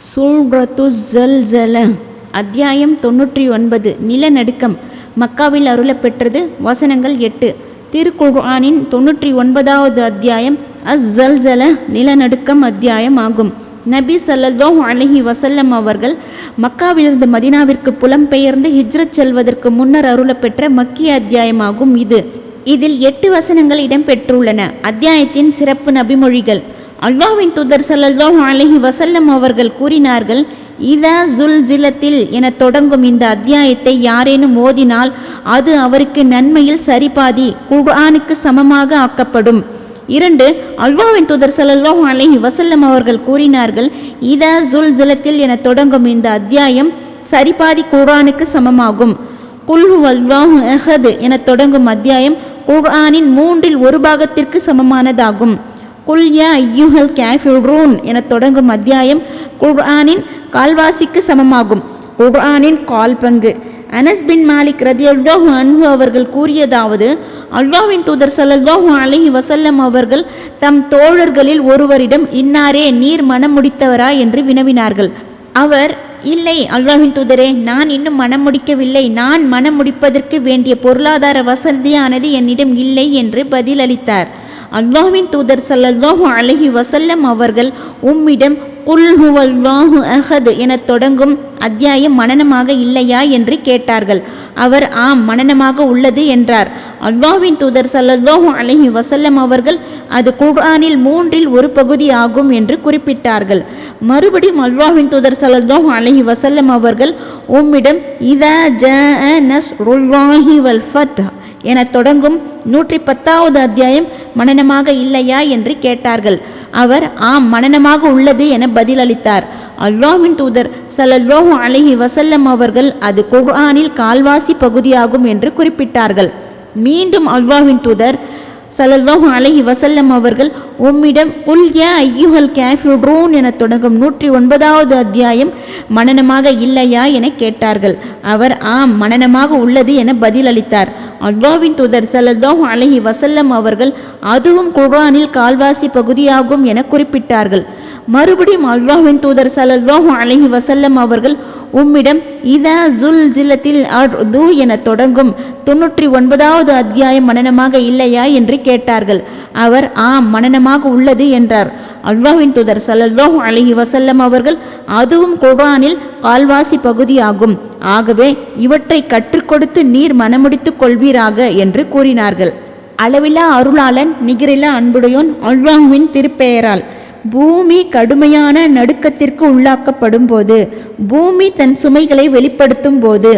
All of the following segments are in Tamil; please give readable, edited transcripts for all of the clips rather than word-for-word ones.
சூரத்து ஜல்ஜல அத்தியாயம் 99 நிலநடுக்கம். மக்காவில் அருளப்பெற்றது. வசனங்கள் 8. திருக்குர்ஆனின் 99வது அத்தியாயம் ஜல்ஜல நிலநடுக்கம் அத்தியாயம் ஆகும். நபி ஸல்லல்லாஹு அலைஹி வஸல்லம் அவர்கள் மக்காவிலிருந்து மதீனாவிற்கு புலம்பெயர்ந்து ஹிஜ்ரத் செல்வதற்கு முன்னர் அருளப்பெற்ற மக்கிய அத்தியாயமாகும் இது. இதில் 8 வசனங்கள் இடம்பெற்றுள்ளன. அத்தியாயத்தின் சிறப்பு நபிமொழிகள். அல்லாஹ்வின் தூதர் ஸல்லல்லாஹு அலைஹி வஸல்லம் அவர்கள் கூறினார்கள், இதா ஜுல்ஜிலத்தில் என தொடங்கும் இந்த அத்தியாயத்தை யாரேனும் ஓதினால் அது அவருக்கு நன்மையில் சரிபாதி குர்ஆனுக்கு சமமாக ஆக்கப்படும். 2. அல்லாஹ்வின் தூதர் ஸல்லல்லாஹு அலைஹி வஸல்லம் அவர்கள் கூறினார்கள், இதா ஜுல்ஜிலத்தில் என தொடங்கும் இந்த அத்தியாயம் சரிபாதி குர்ஆனுக்கு சமமாகும். குல் ஹுவல்லாஹு அஹத் என தொடங்கும் அத்தியாயம் குர்ஆனின் 1/3 பாகத்திற்கு சமமானதாகும். குல் யா அய்யுஹல் காஃபிரூன் என தொடங்கும் அத்தியாயம் குர்ஆனின் கால்வாசிக்கு சமமாகும். குர்ஆனின் கால் பங்கு. அனஸ் பின் மாலிக் ரலியல்லாஹு அன்ஹு அவர்கள் கூறியதாவது, அல்லாஹ்வின் தூதர் ஸல்லல்லாஹு அலைஹி வஸல்லம் அவர்கள் தம் தோழர்களில் ஒருவரிடம், இன்னாரே நீர் மனம் முடித்தவரா என்று வினவினார்கள். அவர், இல்லை அல்லாஹ்வின் தூதரே, நான் இன்னும் மனம் முடிக்கவில்லை, நான் மனம் முடிப்பதற்கு வேண்டிய பொருளாதார வசதியானது என்னிடம் இல்லை என்று பதிலளித்தார். அல்லாஹ்வின் தூதர் ஸல்லல்லாஹு அலைஹி வஸல்லம் அவர்கள் உம்மிடம் குல் ஹுவல்லாஹு அஹத் என தொடங்கும் அத்தியாயம் மனனமாக இல்லையா என்று கேட்டார்கள். அவர், ஆம் மனனமாக உள்ளது என்றார். அல்லாஹ்வின் தூதர் ஸல்லல்லாஹு அலைஹி வஸல்லம் அவர்கள் அது குர்ஆனில் 1/3 பகுதி ஆகும் என்று குறிப்பிட்டார்கள். மறுபடியும் அல்லாஹ்வின் தூதர் ஸல்லல்லாஹு அலைஹி வஸல்லம் அவர்கள் உம்மிடம் இதா ஜாஅ நஸ்ருல்லாஹி வல் ஃபத் என தொடங்கும் 110வது அத்தியாயம் மனனமாக இல்லையா என்று கேட்டார்கள். அவர், ஆம் மனனமாக உள்ளது என பதிலளித்தார். அல்லாஹ்வின் தூதர் ஸல்லல்லாஹு அலைஹி வஸல்லம் அவர்கள் அது குர்ஆனில் கால்வாசி பகுதியாகும் என்று குறிப்பிட்டார்கள். மீண்டும் அல்லாஹ்வின் தூதர் ஸல்லல்லாஹு அலைஹி வஸல்லம் அவர்கள் உம்மிடம் குல் யா அய்யுஹல் காஃபிரூன் என தொடங்கும் 109வது அத்தியாயம் மனனமாக இல்லையா என கேட்டார்கள். அவர், ஆம் மனனமாக உள்ளது என பதிலளித்தார். அல்லாஹ்வின் தூதர் ஸல்லல்லாஹு அலைஹி வஸல்லம் அவர்கள் அதுவும் குர்ஆனில் கால்வாசி பகுதியாகும் என குறிப்பிட்டார்கள். மறுபடியும் அல்லாஹ்வின் தூதர் ஸல்லல்லாஹு அலைஹி வஸல்லம் அவர்கள் உம்மிடம் இதா ஜுல்ஜிலத்தில் அர்து என தொடங்கும் 99வது அத்தியாயம் மனனமாக இல்லையா என்று கேட்டார்கள். அவர், ஆம் மனனமாக உள்ளது என்றார். அல்லாஹ்வின் தூதர் ஸல்லல்லாஹு அலைஹி வஸல்லம் அவர்கள் அதுவும் குர்ஆனில் கால்வாசி பகுதியாகும், ஆகவே இவற்றை கற்றுக் கொடுத்து நீர் மனமுடித்துக் கொள்வீராக என்று கூறினார்கள். அளவிலா அருளாளன் நிகரில்லா அன்புடையோன் அல்லாஹ்வின் திருப்பெயரால். பூமி கடுமையான நடுக்கத்திற்கு உள்ளாக்கப்படும் போது, பூமி தன் சுமைகளை வெளிப்படுத்தும் போது,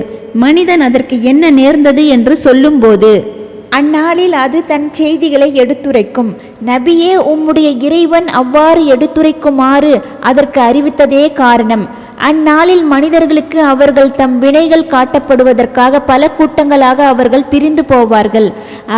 மனிதன் அதற்கு என்ன நேர்ந்தது என்று சொல்லும் போது, அந்நாளில் அது தன் செய்திகளை எடுத்துரைக்கும். நபியே, உம்முடைய இறைவன் அவ்வாறு எடுத்துரைக்குமாறு அதற்கு அறிவித்ததே காரணம். அந்நாளில் மனிதர்களுக்கு அவர்கள் தம் வினைகள் காட்டப்படுவதற்காக பல கூட்டங்களாக அவர்கள் பிரிந்து போவார்கள்.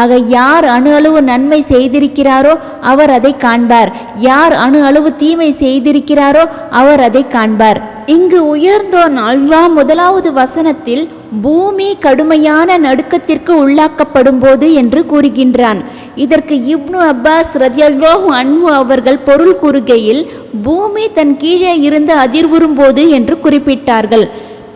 ஆக யார் அணு அளவு நன்மை செய்திருக்கிறாரோ அவர் அதை காண்பார், யார் அணு அளவு தீமை செய்திருக்கிறாரோ அவர் அதை காண்பார். இங்கு உயர்ந்தோன் அல்லாஹ் 1வது வசனத்தில் பூமி கடுமையான நடுக்கத்திற்கு உள்ளாக்கப்படும் போது என்று கூறுகின்றான். இதற்கு இப்னு அப்பாஸ் ரலியல்லாஹு அன்ஹு அவர்கள் பொருள் கூறுகையில், பூமி தன் கீழே இருந்து அதிர்வுறும் போது என்று குறிப்பிட்டார்கள்.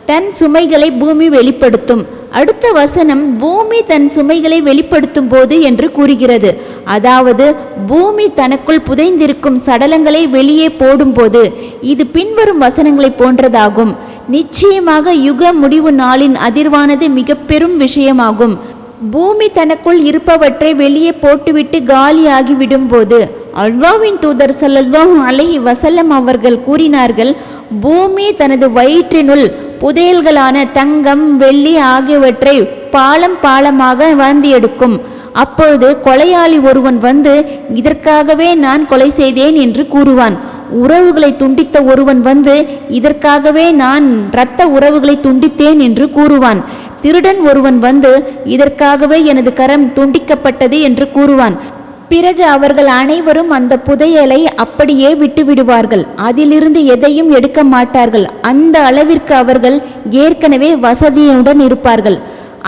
தன் சுமைகளை பூமி வெளிப்படுத்தும். அடுத்த வசனம் பூமி தன் சுமைகளை வெளிப்படுத்தும் போது என்று கூறுகிறது. அதாவது பூமி தனக்குள் புதைந்திருக்கும் சடலங்களை வெளியே போடும்போது. இது பின்வரும் வசனங்களை போன்றதாகும். நிச்சயமாக யுக முடிவு நாளின் அதிர்வானது மிக பெரும் விஷயமாகும். பூமி தனக்குள் இருப்பவற்றை வெளியே போட்டுவிட்டு காலி ஆகிவிடும் போது. அல்லாஹ்வின் தூதர் ஸல்லல்லாஹு அலைஹி வஸல்லம் அவர்கள் கூறினார்கள், பூமி தனது வயிற்றினுள் புதையல்களான தங்கம், வெள்ளி ஆகியவற்றை பாலம் பாலமாக வாந்தி எடுக்கும். அப்பொழுது கொலையாளி ஒருவன் வந்து, இதற்காகவே நான் கொலை செய்தேன் என்று கூறுவான். உறவுகளை துண்டித்த ஒருவன் வந்து, இதற்காகவே நான் இரத்த உறவுகளை துண்டித்தேன் என்று கூறுவான். திருடன் ஒருவன் வந்து, இதற்காகவே எனது கரம் துண்டிக்கப்பட்டது என்று கூறுவான். பிறகு அவர்கள் அனைவரும் அந்த புதையலை அப்படியே விட்டுவிடுவார்கள். அதிலிருந்து எதையும் எடுக்க மாட்டார்கள். அந்த அளவிற்கு அவர்கள் ஏற்கனவே வசதியுடன் இருப்பார்கள்.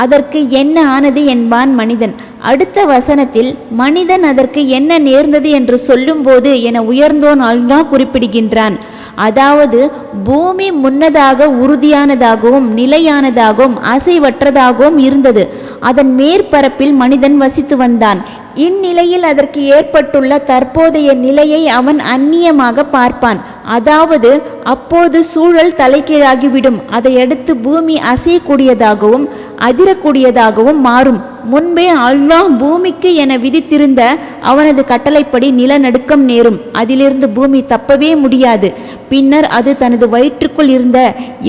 அதற்கு என்ன ஆனது என்பான் மனிதன். அடுத்த வசனத்தில் மனிதன் அதற்கு என்ன நேர்ந்தது என்று சொல்லும்போது என உயர்ந்தோன் அல்லாஹ் குறிப்பிடுகின்றான். அதாவது பூமி முன்னதாக உறுதியானதாகவும் நிலையானதாகவும் அசைவற்றதாகவும் இருந்தது. அதன் மேற்பரப்பில் மனிதன் வசித்து வந்தான். இந்நிலையில் அதற்கு ஏற்பட்டுள்ள தற்போதைய நிலையை அவன் அந்நியமாக பார்ப்பான். அதாவது அப்போது சூழல் தலைகீழாகிவிடும். அதையடுத்து பூமி அசையக்கூடியதாகவும் அதிரக்கூடியதாகவும் மாறும். முன்பே அல்லாஹ் பூமிக்கு என விதித்திருந்த அவனது கட்டளைப்படி நிலநடுக்கம் நேரும். அதிலிருந்து பூமி தப்பவே முடியாது. பின்னர் அது தனது வயிற்றுக்குள் இருந்த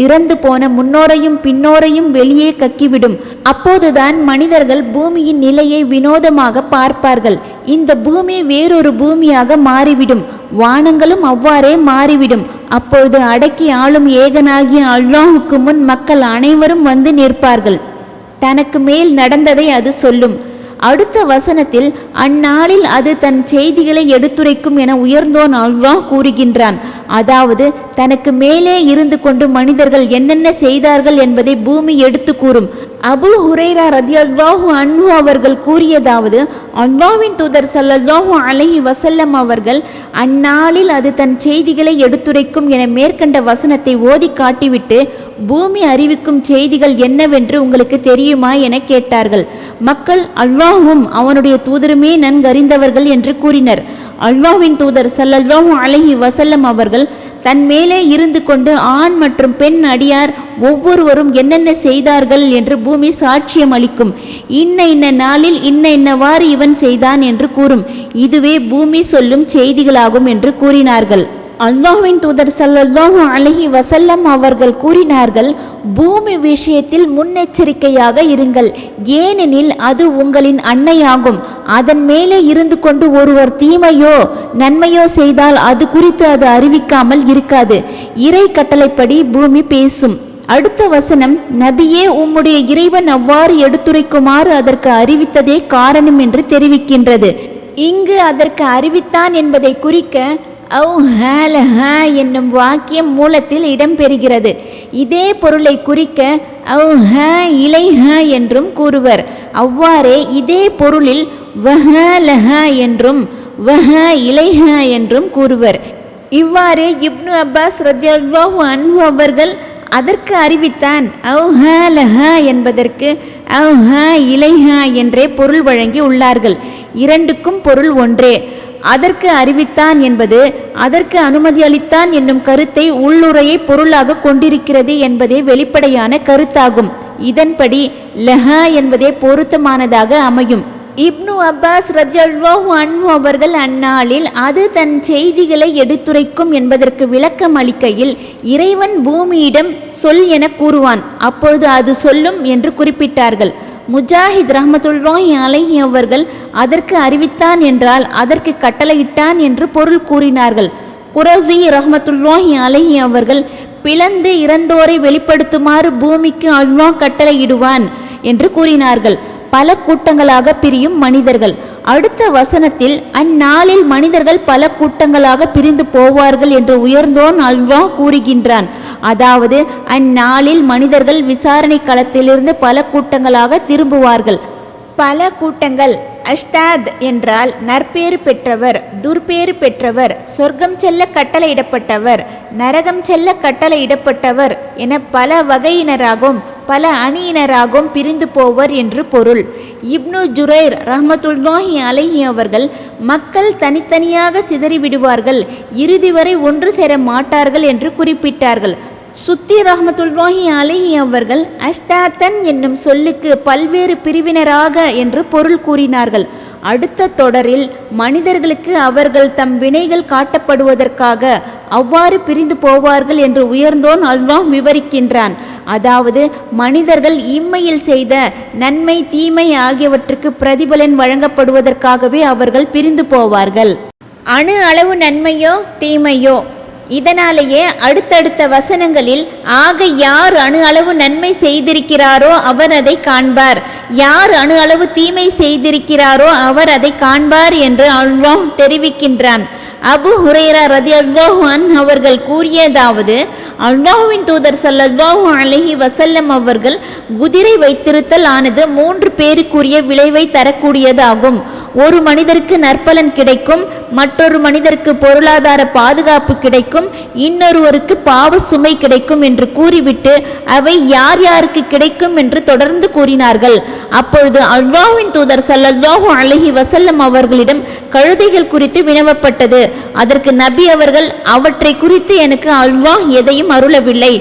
இறந்து போன முன்னோரையும் பின்னோரையும் வெளியே கக்கிவிடும். அப்போதுதான் மனிதர்கள் பூமியின் நிலையை வினோதமாக பார்ப்பார்கள். இந்த பூமி வேறொரு பூமியாக மாறிவிடும். வானங்களும் அவ்வாறே மாறிவிடும். அப்பொழுது அடக்கி ஆளும் ஏகனாகிய அல்லாஹுக்கு முன் மக்கள் அனைவரும் வந்து நிற்பார்கள். தனக்கு மேல் நடந்ததை அது சொல்லும். அடுத்த வசனத்தில் அந்நாளில் அது தன் செய்திகளை எடுத்துரைக்கும் என உயர்ந்தோன் அல்லாஹ் கூறுகின்றான். அதாவது தனக்கு மேலே இருந்து கொண்டு மனிதர்கள் என்னென்ன செய்தார்கள் என்பதை பூமி எடுத்து கூறும். அபு ஹுரைரா ரலியல்லாஹு அன்ஹு அவர்கள் கூறியதாவது, அல்லாஹ்வின் தூதர் ஸல்லல்லாஹு அலைஹி வஸல்லம் அவர்கள் அந்நாளில் அது தன் செய்திகளை எடுத்துரைக்கும் என மேற்கண்ட வசனத்தை ஓதி காட்டிவிட்டு, பூமி அறிவிக்கும் செய்திகள் என்னவென்று உங்களுக்கு தெரியுமா என கேட்டார்கள். மக்கள் அல்லாஹ்வும் அவனுடைய தூதருமே நன்கறிந்தவர்கள் என்று கூறினர். அல்லாஹ்வின் தூதர் ஸல்லல்லாஹு அலைஹி வஸல்லம் அவர்கள் தன் மேலே இருந்து கொண்டு ஆண் மற்றும் பெண் அடியார் ஒவ்வொருவரும் என்னென்ன செய்தார்கள் என்று பூமி சாட்சியம் அளிக்கும். இன்ன நாளில் இன்னவாறு இவன் செய்தான் என்று கூறும். இதுவே பூமி சொல்லும் செய்திகளாகும் என்று கூறினார்கள். அல்லாஹ்வின் தூதர் ஸல்லல்லாஹு அலைஹி வஸல்லம் அவர்கள் கூறினார்கள், பூமி விஷயத்தில் முன்னெச்சரிக்கையாக இருங்கள். ஏனெனில் அது உங்களின் அன்னையாகும். அதன் மேலே இருந்து கொண்டு ஒருவர் தீமையோ நன்மையோ செய்தால் அது குறித்து அது அறிவிக்காமல் இருக்காது. இறை கட்டளைப்படி பூமி பேசும். அடுத்த வசனம், நபியே உம்முடைய இறைவன் அவ்வாறு எடுத்துரைக்குமாறு அதற்கு அறிவித்ததே காரணம் என்று தெரிவிக்கின்றது. இங்கு அதற்கு அறிவித்தான் என்பதை குறிக்க என்னும் வாக்கியம் மூலத்தில் இடம்பெறுகிறது. இதே பொருளை குறிக்க என்றும் கூறுவர். அவ்வாறே இதே பொருளில் என்றும் என்றும் கூறுவர். இவ்வாறே இப்னு அப்பாஸ் ரலியல்லாஹு அன்ஹு அவர்கள் அதற்கு அறிவித்தான் என்பதற்கு என்றே பொருள் வழங்கி உள்ளார்கள். இரண்டுக்கும் பொருள் ஒன்றே. அதற்கு அறிவித்தான் என்பது அதற்கு அனுமதி அளித்தான் என்னும் கருத்தை உள்ளுரையை பொருளாக கொண்டிருக்கிறது என்பதே வெளிப்படையான கருத்தாகும். இதன்படி லஹா என்பதே பொருத்தமானதாக அமையும். இப்னு அப்பாஸ் ரலியல்லாஹு அன்ஹு அவர்கள் அந்நாளில் அது தன் செய்திகளை எடுத்துரைக்கும் என்பதற்கு விளக்கம் அளிக்கையில், இறைவன் பூமியிடம் சொல் என கூறுவான், அப்பொழுது அது சொல்லும் என்று குறிப்பிட்டார்கள். முஜாஹித் ரஹ்மத்துல்லாஹி அலைஹி அவர்கள் அதற்கு அறிவித்தான் என்றால் அதற்கு கட்டளையிட்டான் என்று பொருள் கூறினார்கள். குரஸி ரஹ்மத்துல்லாஹி அலைஹி அவர்கள் பிளந்து இறந்தோரை வெளிப்படுத்துமாறு பூமிக்கு அல்லாஹ் கட்டளையிடுவான் என்று கூறினார்கள். பல கூட்டங்களாக பிரியும் மனிதர்கள். அடுத்த வசனத்தில் அந்நாளில் மனிதர்கள் பல கூட்டங்களாக பிரிந்து போவார்கள் என்று உயர்ந்தோன் அல்லாஹ் கூறுகின்றான். அதாவது அந்நாளில் மனிதர்கள் விசாரணை களத்திலிருந்து பல கூட்டங்களாக திரும்புவார்கள். பல கூட்டங்கள் அஷ்தாத் என்றால் நற்பேறு பெற்றவர், துர்பேறு பெற்றவர், சொர்க்கம் செல்ல கட்டளையிடப்பட்டவர், நரகம் செல்ல கட்டளையிடப்பட்டவர் என பல வகையினராகவும் பல அணியினராகவும் பிரிந்து போவர் என்று பொருள். இப்னு ஜுரைர் ரஹ்மத்துல்லாஹி அலைஹி அவர்கள் மக்கள் தனித்தனியாக சிதறிவிடுவார்கள், இறுதி வரை ஒன்று சேர மாட்டார்கள் என்று குறிப்பிட்டார்கள். சுத்தி ரஹ்மத்துல்லாஹி அலைஹி அவர்கள் அஷ்தாத்தன் என்னும் சொல்லுக்கு பல்வேறு பிரிவினராக என்று பொருள் கூறினார்கள். அடுத்த தொடரில் மனிதர்களுக்கு அவர்கள் தம் வினைகள் காட்டப்படுவதற்காக அவ்வாறு பிரிந்து போவார்கள் என்று உயர்ந்தோன் அல்லாஹ் விவரிக்கின்றான். அதாவது மனிதர்கள் இம்மையில் செய்த நன்மை தீமை ஆகியவற்றுக்கு பிரதிபலன் வழங்கப்படுவதற்காகவே அவர்கள் பிரிந்து போவார்கள். அணு அளவு நன்மையோ தீமையோ. இதனாலேயே அடுத்தடுத்த வசனங்களில் ஆக யார் அணு அளவு நன்மை செய்திருக்கிறாரோ அவர் அதை காண்பார், யார் அணு அளவு தீமை செய்திருக்கிறாரோ அவர் அதை காண்பார் என்று அல்லாஹ் தெரிவிக்கின்றான். அபு ஹுரைரா ரலியல்லாஹு அன்ஹு அவர்கள் கூறியதாவது, அல்லாஹ்வின் தூதர் ஸல்லல்லாஹு அலைஹி வஸல்லம் அவர்கள் குதிரை வைத்திருத்தல் ஆனது 3 பேருக்குரிய விளைவை தரக்கூடியதாகும். ஒரு மனிதருக்கு நற்பலன் கிடைக்கும், மற்றொரு மனிதருக்கு பொருளாதார பாதுகாப்பு கிடைக்கும், இன்னொருவருக்கு பாவ சுமை கிடைக்கும் என்று கூறிவிட்டு அவை யார் யாருக்கு கிடைக்கும் என்று தொடர்ந்து கூறினார்கள். அப்பொழுது அல்லாஹ்வின் தூதர் ஸல்லல்லாஹு அலைஹி வஸல்லம் அவர்களிடம் கழுதைகள் குறித்து வினவப்பட்டது. அதற்கு நபி அவர்கள், அவற்றை குறித்து எனக்கு அல்லாஹ் எதையும் அருளவில்லை.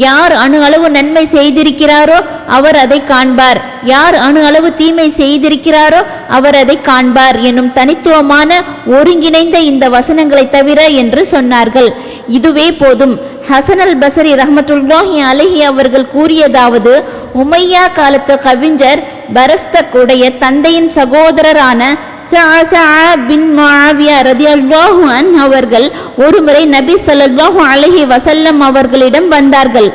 யார் அணு அளவு நன்மை செய்திருக்கிறாரோ அவர் அதை காண்பார், யார் அணு அளவு தீமை செய்திருக்கிறாரோ அவர் அதை காண்பார் என்னும் தனித்துவமான ஒருங்கிணைந்த இந்த வசனங்களை தவிர என்று சொன்னார்கள். இதுவே போதும். ஹசன் அல் பஸரி ரஹ்மத்துல்லாஹி அலைஹி அவர்கள் கூறியதாவது, உமையா காலத்து கவிஞர் பரஸ்தக் உடைய தந்தையின் சகோதரரான பின் முஆவியா ரலியல்லாஹு அன்ஹு அவர்கள் ஒருமுறை நபி ஸல்லல்லாஹு அலைஹி வஸல்லம் அவர்களிடம் வந்தார்கள்.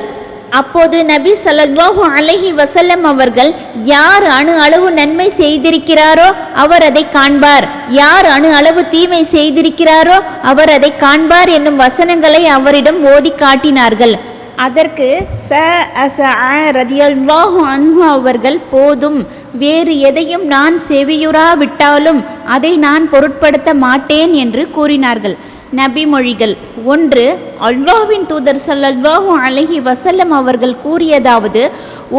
அப்போது நபி ஸல்லல்லாஹு அலைஹி வஸல்லம் அவர்கள், யார் அணு அளவு நன்மை செய்திருக்கிறாரோ அவர் அதை காண்பார், யார் அணு அளவு தீமை செய்திருக்கிறாரோ அவர் அதை காண்பார் என்னும் வசனங்களை அவரிடம் ஓதி காட்டினார்கள். அதற்கு ரலியல்லாஹு அன்ஹு அவர்கள், போதும், வேறு எதையும் நான் செவியுறாவிட்டாலும் அதை நான் பொருட்படுத்த மாட்டேன் என்று கூறினார்கள். நபிமொழிகள் 1. அல்லாஹ்வின் தூதர் ஸல்லல்லாஹு அலைஹி வஸல்லம் அவர்கள் கூறியதாவது,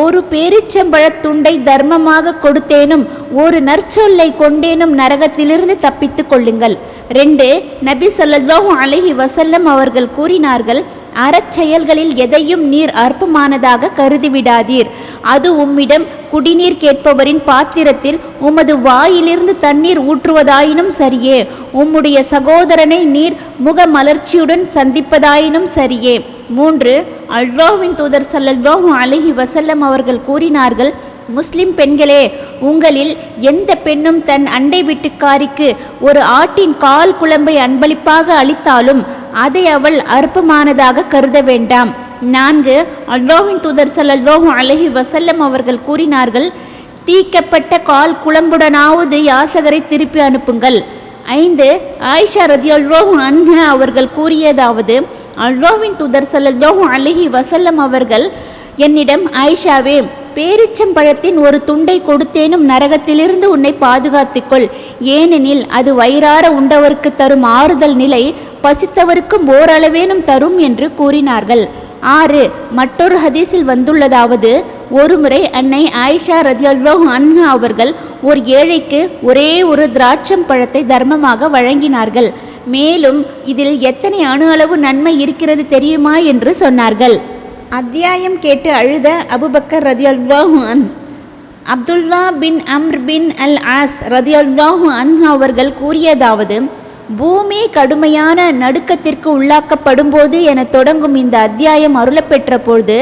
ஒரு பேரிச்சம்பழத் துண்டை தர்மமாக கொடுத்தேனும் ஒரு நற்சொல்லை கொண்டேனும் நரகத்திலிருந்து தப்பித்து கொள்ளுங்கள். 2. நபி ஸல்லல்லாஹு அலைஹி வஸல்லம் அவர்கள் கூறினார்கள், அறச்செயல்களில் எதையும் நீர் அற்பமானதாக கருதிவிடாதீர். அது உம்மிடம் குடிநீர் கேட்பவரின் பாத்திரத்தில் உமது வாயிலிருந்து தண்ணீர் ஊற்றுவதாயினும் சரியே, உம்முடைய சகோதரனை நீர் முகமலர்ச்சியுடன் சந்திப்பதாயினும் சரியே. 3. அல்லாஹ்வின் தூதர் ஸல்லல்லாஹு அலைஹி வஸல்லம் அவர்கள் கூறினார்கள், முஸ்லிம் பெண்களே, உங்களில் எந்த பெண்ணும் தன் அண்டை வீட்டுக்காரிக்கு ஒரு ஆட்டின் கால் குழம்பை அன்பளிப்பாக அளித்தாலும் அதை அவள் அற்பமானதாக கருத வேண்டாம். 4. அல்லாஹ்வின் தூதர் ஸல்லல்லாஹு அலைஹி வஸல்லம் அவர்கள் கூறினார்கள், தீக்கப்பட்ட கால் குழம்புடனாவது யாசகரை திருப்பி அனுப்புங்கள். 5. ஆயிஷா ரலியல்லாஹு அன்ஹா அவர்கள் கூறியதாவது, அல்லாஹ்வின் தூதர் ஸல்லல்லாஹு அலைஹி வஸல்லம் அவர்கள் என்னிடம், ஆயிஷாவே, பேரிச்சம்பழத்தின் ஒரு துண்டை கொடுத்தேனும் நரகத்திலிருந்து உன்னை பாதுகாத்துக்கொள், ஏனெனில் அது வயிறார உண்டவருக்கு தரும் ஆறுதல் நிலை பசித்தவருக்கும் ஓரளவேனும் தரும் என்று கூறினார்கள். 6. மற்றொரு ஹதீஸில் வந்துள்ளதாவது, ஒருமுறை அன்னை ஆயிஷா ரலியல்லாஹு அன்ஹா அவர்கள் ஒரு ஏழைக்கு ஒரே ஒரு திராட்சம் பழத்தை தர்மமாக வழங்கினார்கள். மேலும் இதில் எத்தனை அணு அளவு நன்மை இருக்கிறது தெரியுமா என்று சொன்னார்கள். அத்தியாயம் கேட்டு அழுத அபுபக்கர் ரலியல்லாஹு அன்ஹு. அப்துல்லா பின் அம்ர் பின் அல் ஆஸ் ரலியல்லாஹு அன்ஹு அவர்கள் கூறியதாவது, பூமி கடுமையான நடுக்கத்திற்கு உள்ளாக்கப்படும் போது என தொடங்கும் இந்த அத்தியாயம் அருளப்பெற்ற பொழுது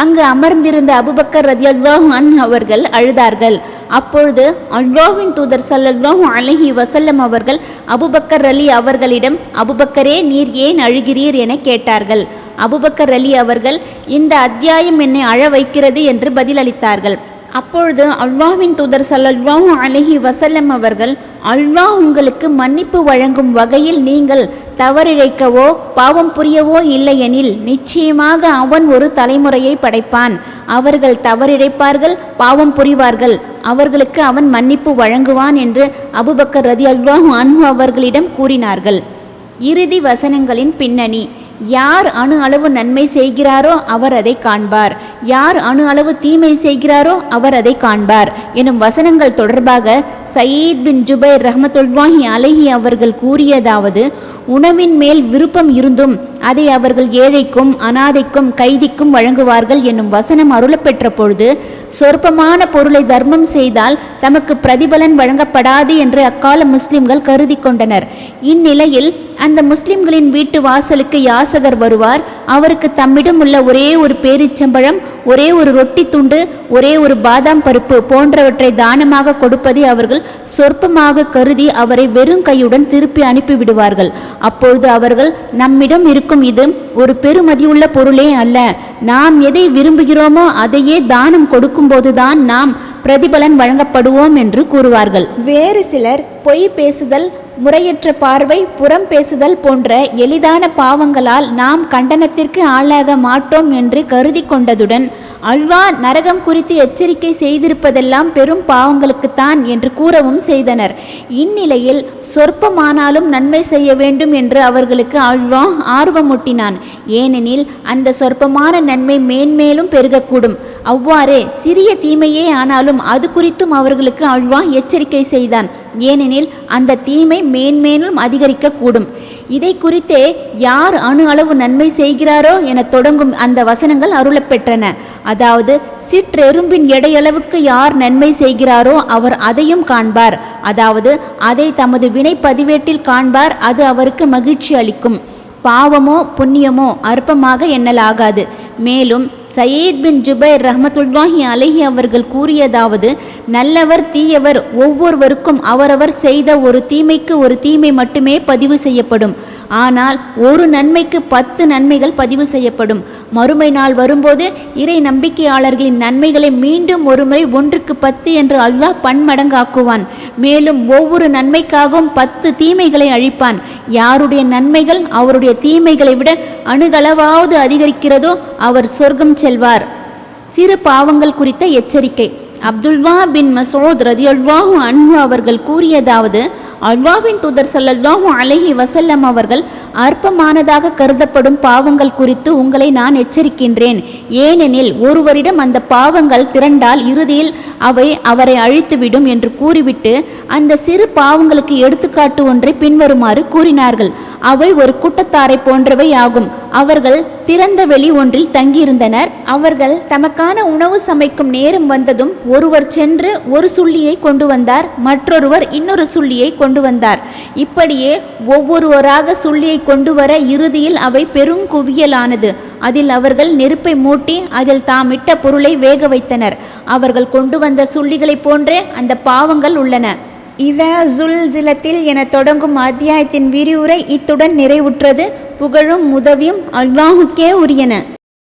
அங்கு அமர்ந்திருந்த அபுபக்கர் ரலியல்லாஹு அன்ஹு அவர்கள் அழுதார்கள். அப்பொழுது அல்லாஹ்வின் தூதர் ஸல்லல்லாஹு அலைஹி வஸல்லம் அவர்கள் அபுபக்கர் அலி அவர்களிடம், அபுபக்கரே, நீர் ஏன் அழுகிறீர் என கேட்டார்கள். அபுபக்கர் அலி அவர்கள், இந்த அத்தியாயம் என்னை அழ வைக்கிறது என்று பதிலளித்தார்கள். அப்பொழுது அல்லாஹ்வின் தூதர் ஸல்லல்லாஹு அலைஹி வஸல்லம் அவர்கள், அல்லாஹ் உங்களுக்கு மன்னிப்பு வழங்கும் வகையில் நீங்கள் தவறிழைக்கவோ பாவம் புரியவோ இல்லையெனில் நிச்சயமாக அவன் ஒரு தலைமுறையை படைப்பான். அவர்கள் தவறிழைப்பார்கள், பாவம் புரிவார்கள், அவர்களுக்கு அவன் மன்னிப்பு வழங்குவான் என்று அபுபக்கர் ரலியல்லாஹு அன்ஹு அவர்களிடம் கூறினார்கள். இறுதி வசனங்களின் பின்னணி. யார் அணு அளவு நன்மை செய்கிறாரோ அவர் அதை காண்பார், யார் அணு அளவு தீமை செய்கிறாரோ அவர் அதை காண்பார் எனும் வசனங்கள் தொடர்பாக சயீத் பின் ஜுபைர் ரஹ்மத்துல்லாஹி அலைஹி அவர்கள் கூறியதாவது, உணவின் மேல் விருப்பம் இருந்தும் அதை அவர்கள் ஏழைக்கும் அனாதைக்கும் கைதிக்கும் வழங்குவார்கள் என்னும் வசனம் அருளப்பெற்ற பொழுது சொற்பமான பொருளை தர்மம் செய்தால் தமக்கு பிரதிபலன் வழங்கப்படாது என்று அக்கால முஸ்லிம்கள் கருதி கொண்டனர். இந்நிலையில் அந்த முஸ்லிம்களின் வீட்டு வாசலுக்கு யாசகர் வருவார். அவருக்கு தம்மிடம் உள்ள ஒரே ஒரு பேரிச்சம்பழம், ஒரே ஒரு ரொட்டி துண்டு, ஒரே ஒரு பாதாம் பருப்பு போன்றவற்றை தானமாக கொடுப்பதை அவர்கள் சொற்பமாக கருதி அவரை வெறும் கையுடன் திருப்பி அனுப்பிவிடுவார்கள். அப்பொழுது அவர்கள், நம்மிடம் இருக்கும் இது ஒரு பெருமதியுள்ள பொருளே அல்ல, நாம் எதை விரும்புகிறோமோ அதையே தானம் கொடுக்கும் போதுதான் நாம் பிரதிபலன் வழங்கப்படுவோம் என்று கூறுவார்கள். வேறு சிலர் பொய் பேசுதல், முறையற்ற பார்வை, புறம் பேசுதல் போன்ற எளிதான பாவங்களால் நாம் கண்டனத்திற்கு ஆளாக மாட்டோம் என்று கருதி கொண்டதுடன் அல்லாஹ் நரகம் குறித்து எச்சரிக்கை செய்திருப்பதெல்லாம் பெரும் பாவங்களுக்குத்தான் என்று கூறவும் செய்தனர். இந்நிலையில் சொற்பமானாலும் நன்மை செய்ய வேண்டும் என்று அவர்களுக்கு அல்லாஹ் ஆர்வமூட்டினான். ஏனெனில் அந்த சொற்பமான நன்மை மேன்மேலும் பெருகக்கூடும். அவ்வாறே சிறிய தீமையே ஆனாலும் அது குறித்தும் அவர்களுக்கு அல்லாஹ் எச்சரிக்கை செய்தான். ஏனெனில் அந்த தீமை மேன்மேலும் அதிகரிக்கக்கூடும். இதை குறித்தே யார் அணு அளவு நன்மை செய்கிறாரோ என தொடங்கும் அந்த வசனங்கள் அருளப்பெற்றன. அதாவது சிற்றெரும்பின் எடையளவுக்கு யார் நன்மை செய்கிறாரோ அவர் அதையும் காண்பார். அதாவது அதை தமது வினை பதிவேட்டில் காண்பார். அது அவருக்கு மகிழ்ச்சி அளிக்கும். பாவமோ புண்ணியமோ அற்பமாக எண்ணலாகாது. மேலும் சயீத் பின் ஜுபைர் ரஹ்மத்துல்லாஹி அலைஹி அவர்கள் கூறியதாவது, நல்லவர் தீயவர் ஒவ்வொருவருக்கும் அவரவர் செய்த ஒரு தீமைக்கு ஒரு தீமை மட்டுமே பதிவு செய்யப்படும். ஆனால் ஒரு நன்மைக்கு 10 நன்மைகள் பதிவு செய்யப்படும். மறுமை நாள் வரும்போது இறை நம்பிக்கையாளர்களின் நன்மைகளை மீண்டும் ஒருமுறை 1க்கு 10 என்று அல்லாஹ் பன்மடங்காக்குவான். மேலும் ஒவ்வொரு நன்மைக்காகவும் 10 தீமைகளை அழிப்பான். யாருடைய நன்மைகள் அவருடைய தீமைகளை விட அணுகளவாவது அதிகரிக்கிறதோ அவர் சொர்க்கம் செல்வார். சிறு பாவங்கள் குறித்த எச்சரிக்கை. அப்துல்லா பின் மசூத் ரலியல்லாஹு அன்ஹு அவர்கள் கூறியதாவது, அல்லாஹ்வின் தூதர் ஸல்லல்லாஹு அலைஹி வஸல்லம் அவர்கள் அற்பமானதாக கருதப்படும் பாவங்கள் குறித்து உங்களை நான் எச்சரிக்கின்றேன். ஏனெனில் ஒருவரிடம் அந்த பாவங்கள் திரண்டால் இறுதியில் அவை அவரை அழித்துவிடும் என்று கூறிவிட்டு அந்த சிறு பாவங்களுக்கு எடுத்துக்காட்டு ஒன்றை பின்வருமாறு கூறினார்கள். அவை ஒரு கூட்டத்தாரை போன்றவை ஆகும். அவர்கள் திறந்த வெளி ஒன்றில் தங்கியிருந்தனர். அவர்கள் தமக்கான உணவு சமைக்கும் நேரம் வந்ததும் ஒருவர் சென்று ஒரு சுள்ளியை கொண்டு வந்தார், மற்றொருவர் இன்னொரு சுள்ளியை கொண்டு வந்தார். இப்படியே ஒவ்வொருவராக சுள்ளியை கொண்டு வர இறுதியில் அவை பெருங்குவியலானது. அதில் அவர்கள் நெருப்பை மூட்டி அதில் தாமிட்ட பொருளை வேக வைத்தனர். அவர்கள் கொண்டு வந்த சுள்ளிகளைப் போன்றே அந்த பாவங்கள் உள்ளன. இதா ஜுல்சிலத்தில் என தொடங்கும் அத்தியாயத்தின் விரிவுரை இத்துடன் நிறைவுற்றது. புகழும் உதவியும் அல்லாஹுக்கே உரியன.